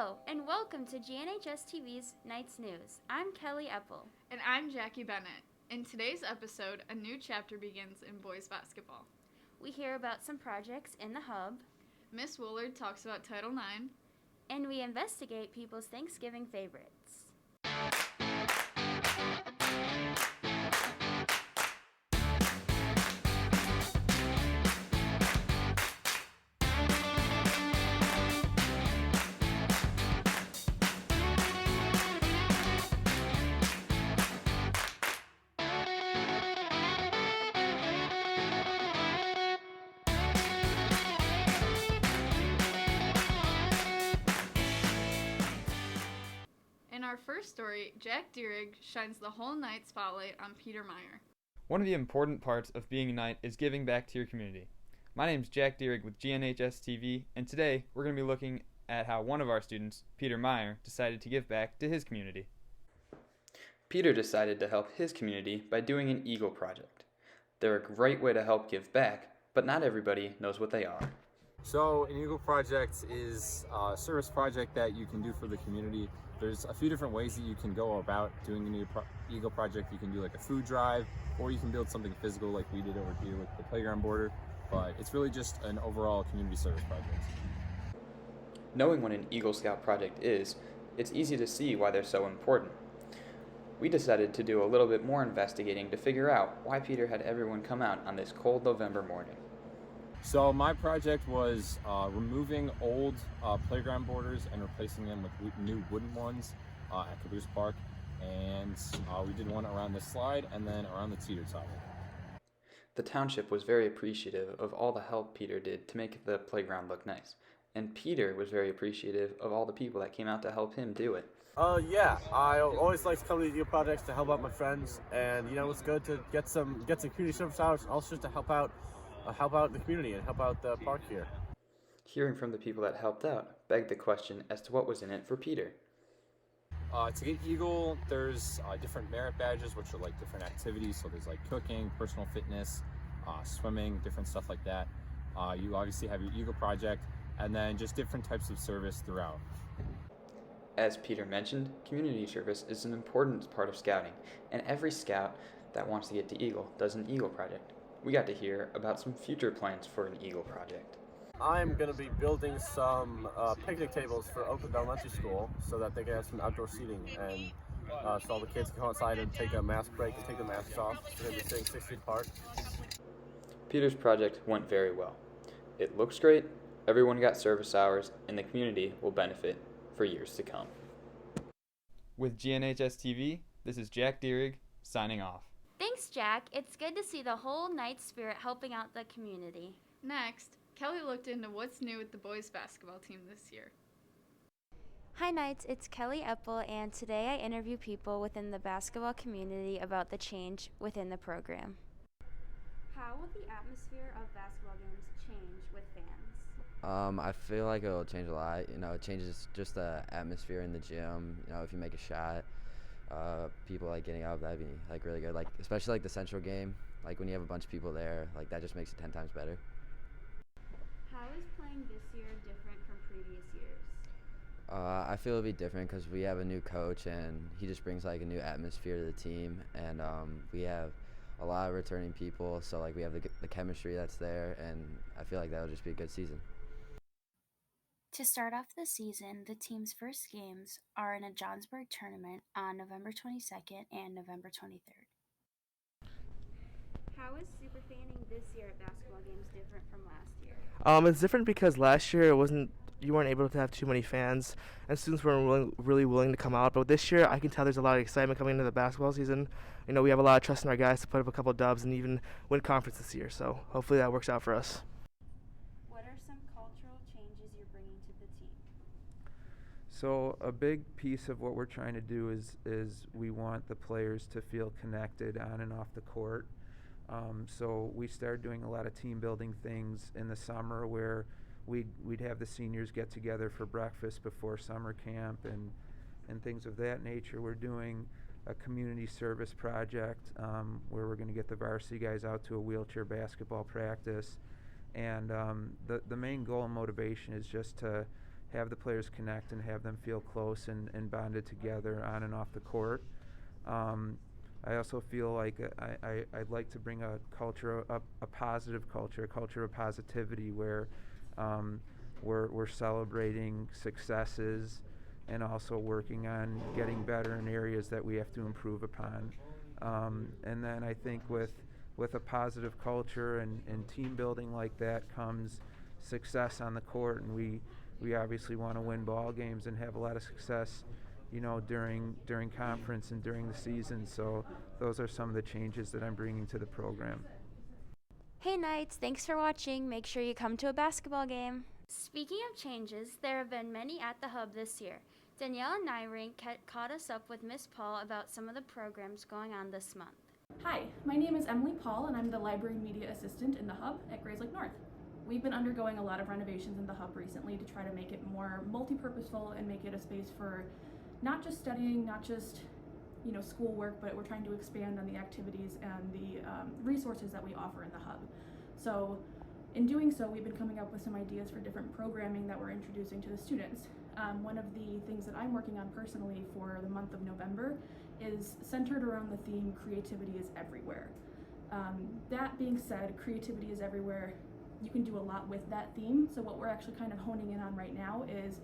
Hello, and welcome to GNHS-TV's Night's News. I'm Kelly Eppel. And I'm Jackie Bennett. In today's episode, a new chapter begins in boys basketball. We hear about some projects in the hub. Miss Woolard talks about Title IX. And we investigate people's Thanksgiving favorites. In our first story, Jack Deerig shines the whole night spotlight on Peter Meyer. One of the important parts of being a knight is giving back to your community. My name is Jack Deerig with GNHS-TV, and today we're going to be looking at how one of our students, Peter Meyer, decided to give back to his community. Peter decided to help his community by doing an Eagle project. They're a great way to help give back, but not everybody knows what they are. So an Eagle project is a service project that you can do for the community. There's a few different ways that you can go about doing an Eagle project. You can do like a food drive, or you can build something physical like we did over here with the playground border. But it's really just an overall community service project. Knowing what an Eagle Scout project is, it's easy to see why they're so important. We decided to do a little bit more investigating to figure out why Peter had everyone come out on this cold November morning. So my project was removing old playground borders and replacing them with new wooden ones at Caboose Park. And we did one around the slide and then around the teeter totter. The township was very appreciative of all the help Peter did to make the playground look nice. And Peter was very appreciative of all the people that came out to help him do it. Yeah, I always like to come to these projects to help out my friends, and it's good to get some community service hours, and also just to help out the community and help out the park here. Hearing from the people that helped out begged the question as to what was in it for Peter. To get Eagle, there's different merit badges, which are like different activities. So there's like cooking, personal fitness, swimming, different stuff like that. You obviously have your Eagle project, and then just different types of service throughout. As Peter mentioned, community service is an important part of scouting, and every scout that wants to get to Eagle does an Eagle project. We got to hear about some future plans for an Eagle project. I'm going to be building some picnic tables for Oakland Elementary School so that they can have some outdoor seating, and so all the kids can go outside and take a mask break and take the masks off. They're going to be sitting 6 feet apart. Peter's project went very well. It looks great, everyone got service hours, and the community will benefit for years to come. With GNHS-TV, this is Jack Deerig, signing off. Thanks, Jack. It's good to see the whole night spirit helping out the community. Next, Kelly looked into what's new with the boys basketball team this year. Hi Knights, it's Kelly Eppel, and today I interview people within the basketball community about the change within the program. How will the atmosphere of basketball games change with fans? I feel like it'll change a lot. It changes just the atmosphere in the gym. If you make a shot, people like getting out, that'd be like really good. Like especially like the Central game, like when you have a bunch of people there, like that just makes it 10 times better. How is playing this year different from previous years? I feel it'll be different because we have a new coach and he just brings like a new atmosphere to the team, and we have a lot of returning people, so like we have the chemistry that's there, and I feel like that'll just be a good season. To start off the season, the team's first games are in a Johnsburg tournament on November 22nd and November 23rd. How is superfanning this year at basketball games different from last year? It's different because last year you weren't able to have too many fans, and students weren't really willing to come out. But this year, I can tell there's a lot of excitement coming into the basketball season. We have a lot of trust in our guys to put up a couple of dubs and even win conference this year. So hopefully that works out for us. What are some cultural changes you're bringing to the team? So a big piece of what we're trying to do is we want the players to feel connected on and off the court. So we started doing a lot of team building things in the summer where we'd have the seniors get together for breakfast before summer camp and things of that nature. We're doing a community service project where we're going to get the varsity guys out to a wheelchair basketball practice. And the main goal and motivation is just to have the players connect and have them feel close and bonded together on and off the court. I also feel like I'd like to bring a culture, a positive culture, a culture of positivity where we're celebrating successes and also working on getting better in areas that we have to improve upon. And then I think with a positive culture and team building like that comes success on the court, and we obviously want to win ball games and have a lot of success, you know, during conference and during the season. So those are some of the changes that I'm bringing to the program. Hey Knights, thanks for watching. Make sure you come to a basketball game. Speaking of changes, there have been many at the Hub this year. Danielle and Nyring caught us up with Miss Paul about some of the programs going on this month. Hi, my name is Emily Paul and I'm the Library Media Assistant in the Hub at Grayslake North. We've been undergoing a lot of renovations in the Hub recently to try to make it more multi-purposeful and make it a space for not just studying, not just schoolwork, but we're trying to expand on the activities and the resources that we offer in the Hub. So in doing so, we've been coming up with some ideas for different programming that we're introducing to the students. One of the things that I'm working on personally for the month of November is centered around the theme Creativity is Everywhere. That being said, creativity is everywhere. You can do a lot with that theme. So what we're actually kind of honing in on right now is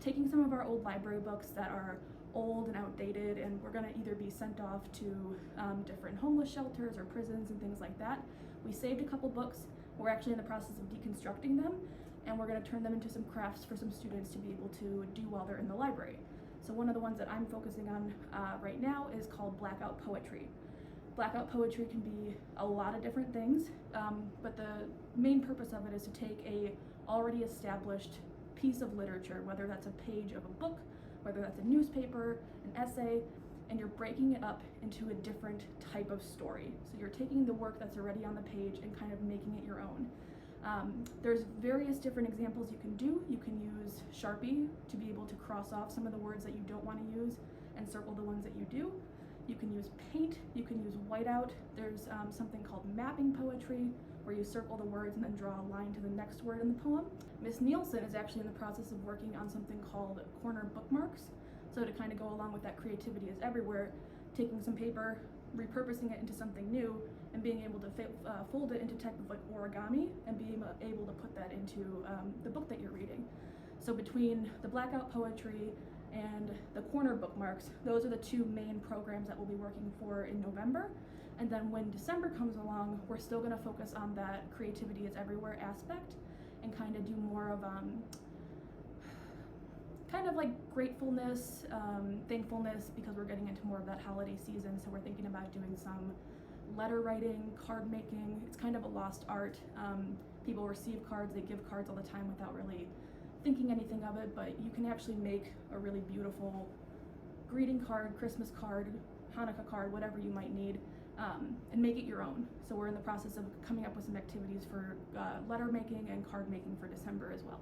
taking some of our old library books that are old and outdated, and we're going to either be sent off to different homeless shelters or prisons and things like that. We saved a couple books. We're actually in the process of deconstructing them, and we're going to turn them into some crafts for some students to be able to do while they're in the library. So one of the ones that I'm focusing on right now is called Blackout Poetry. Blackout Poetry can be a lot of different things, but the main purpose of it is to take a already established piece of literature, whether that's a page of a book, whether that's a newspaper, an essay, and you're breaking it up into a different type of story. So you're taking the work that's already on the page and kind of making it your own. There's various different examples you can do. You can use Sharpie to be able to cross off some of the words that you don't want to use and circle the ones that you do. You can use paint, you can use whiteout. There's something called mapping poetry, where you circle the words and then draw a line to the next word in the poem. Miss Nielsen is actually in the process of working on something called corner bookmarks. So to kind of go along with that creativity is everywhere, taking some paper, repurposing it into something new, and being able to fold it into type of like origami and being able to put that into the book that you're reading. So between the Blackout Poetry and the corner bookmarks, those are the two main programs that we'll be working for in November. And then when December comes along, we're still going to focus on that creativity is everywhere aspect and kind of do more of kind of like gratefulness, thankfulness, because we're getting into more of that holiday season. So we're thinking about doing some letter writing, card making. It's kind of a lost art. People receive cards, they give cards all the time without really thinking anything of it, but you can actually make a really beautiful greeting card, Christmas card, Hanukkah card, whatever you might need, and make it your own. So we're in the process of coming up with some activities for letter making and card making for December as well.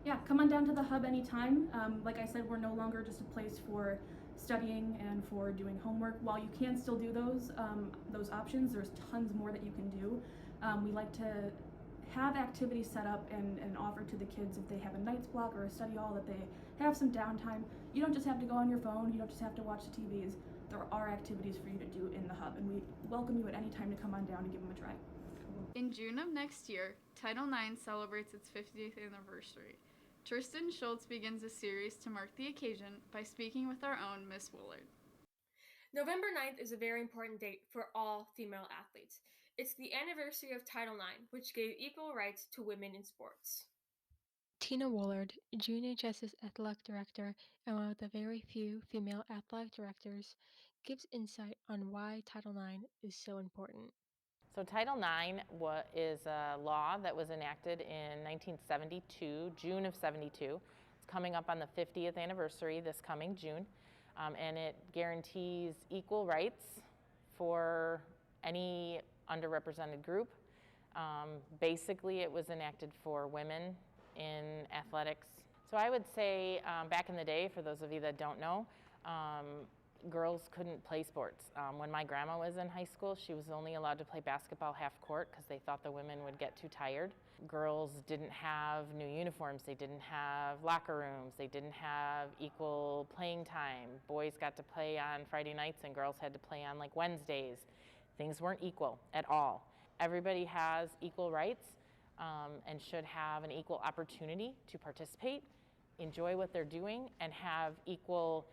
Yeah, come on down to the Hub anytime. Like I said, we're no longer just a place for studying and for doing homework. While you can still do those options, there's tons more that you can do. We like to have activities set up and offer to the kids if they have a night's block or a study hall, that they have some downtime. You don't just have to go on your phone, you don't just have to watch the TVs. There are activities for you to do in the Hub, and we welcome you at any time to come on down and give them a try. In June of next year, Title IX celebrates its 50th anniversary. Tristan Schultz begins a series to mark the occasion by speaking with our own Miss Woolard. November 9th is a very important date for all female athletes. It's the anniversary of Title IX, which gave equal rights to women in sports. Tina Woolard, GNHS's athletic director and one of the very few female athletic directors, gives insight on why Title IX is so important. So Title IX is a law that was enacted in 1972, June of 72. It's coming up on the 50th anniversary this coming June, and it guarantees equal rights for any underrepresented group. Basically, it was enacted for women in athletics. So I would say back in the day, for those of you that don't know, girls couldn't play sports. When my grandma was in high school, she was only allowed to play basketball half court because they thought the women would get too tired. Girls didn't have new uniforms, they didn't have locker rooms, they didn't have equal playing time. Boys got to play on Friday nights and girls had to play on like Wednesdays. Things weren't equal at all. Everybody has equal rights and should have an equal opportunity to participate, enjoy what they're doing, and have equal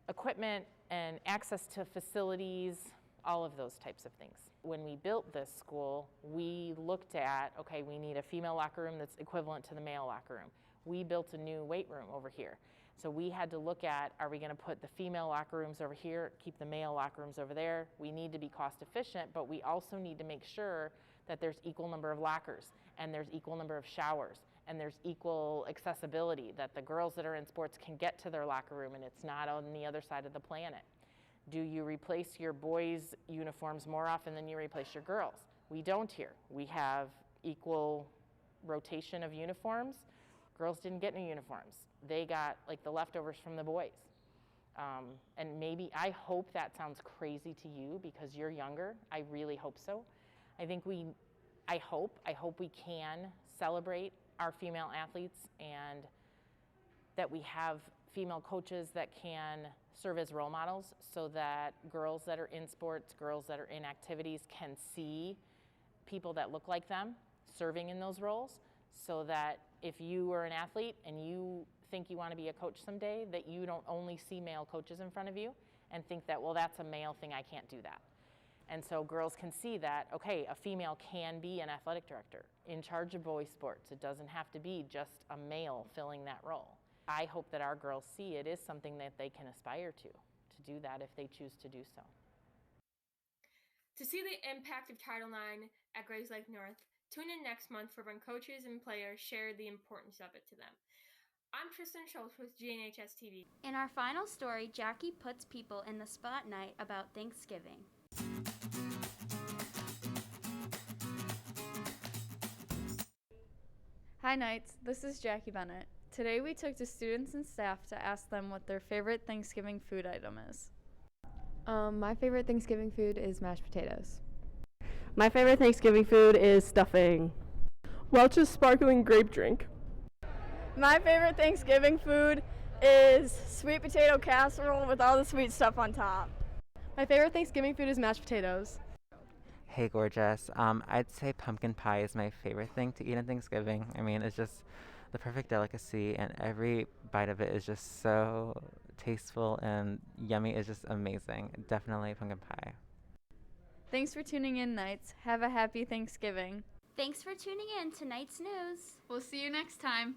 equipment and access to facilities, all of those types of things. When we built this school, we looked at, okay, we need a female locker room that's equivalent to the male locker room. We built a new weight room over here. So we had to look at, are we going to put the female locker rooms over here, keep the male locker rooms over there? We need to be cost efficient, but we also need to make sure that there's equal number of lockers and there's equal number of showers and there's equal accessibility, that the girls that are in sports can get to their locker room and it's not on the other side of the planet. Do you replace your boys' uniforms more often than you replace your girls? We don't here. We have equal rotation of uniforms. Girls didn't get new uniforms. They got like the leftovers from the boys. And maybe, I hope that sounds crazy to you because you're younger. I really hope so. I hope we can celebrate our female athletes and that we have female coaches that can serve as role models so that girls that are in sports, girls that are in activities can see people that look like them serving in those roles, so that if you are an athlete and you think you want to be a coach someday, that you don't only see male coaches in front of you and think that, well, that's a male thing, I can't do that. And so girls can see that, okay, a female can be an athletic director in charge of boys sports. It doesn't have to be just a male filling that role. I hope that our girls see it is something that they can aspire to do that if they choose to do so. To see the impact of Title IX at Grays Lake North, tune in next month for when coaches and players share the importance of it to them. I'm Tristan Schultz with GNHS-TV. In our final story, Jackie puts people in the spotlight about Thanksgiving. Hi Knights, this is Jackie Bennett. Today we took to students and staff to ask them what their favorite Thanksgiving food item is. My favorite Thanksgiving food is mashed potatoes. My favorite Thanksgiving food is stuffing. Welch's sparkling grape drink. My favorite Thanksgiving food is sweet potato casserole with all the sweet stuff on top. My favorite Thanksgiving food is mashed potatoes. Hey, gorgeous. I'd say pumpkin pie is my favorite thing to eat on Thanksgiving. I mean, it's just the perfect delicacy, and every bite of it is just so tasteful, and yummy. Is just amazing. Definitely pumpkin pie. Thanks for tuning in, Knights. Have a happy Thanksgiving. Thanks for tuning in to Night's News. We'll see you next time.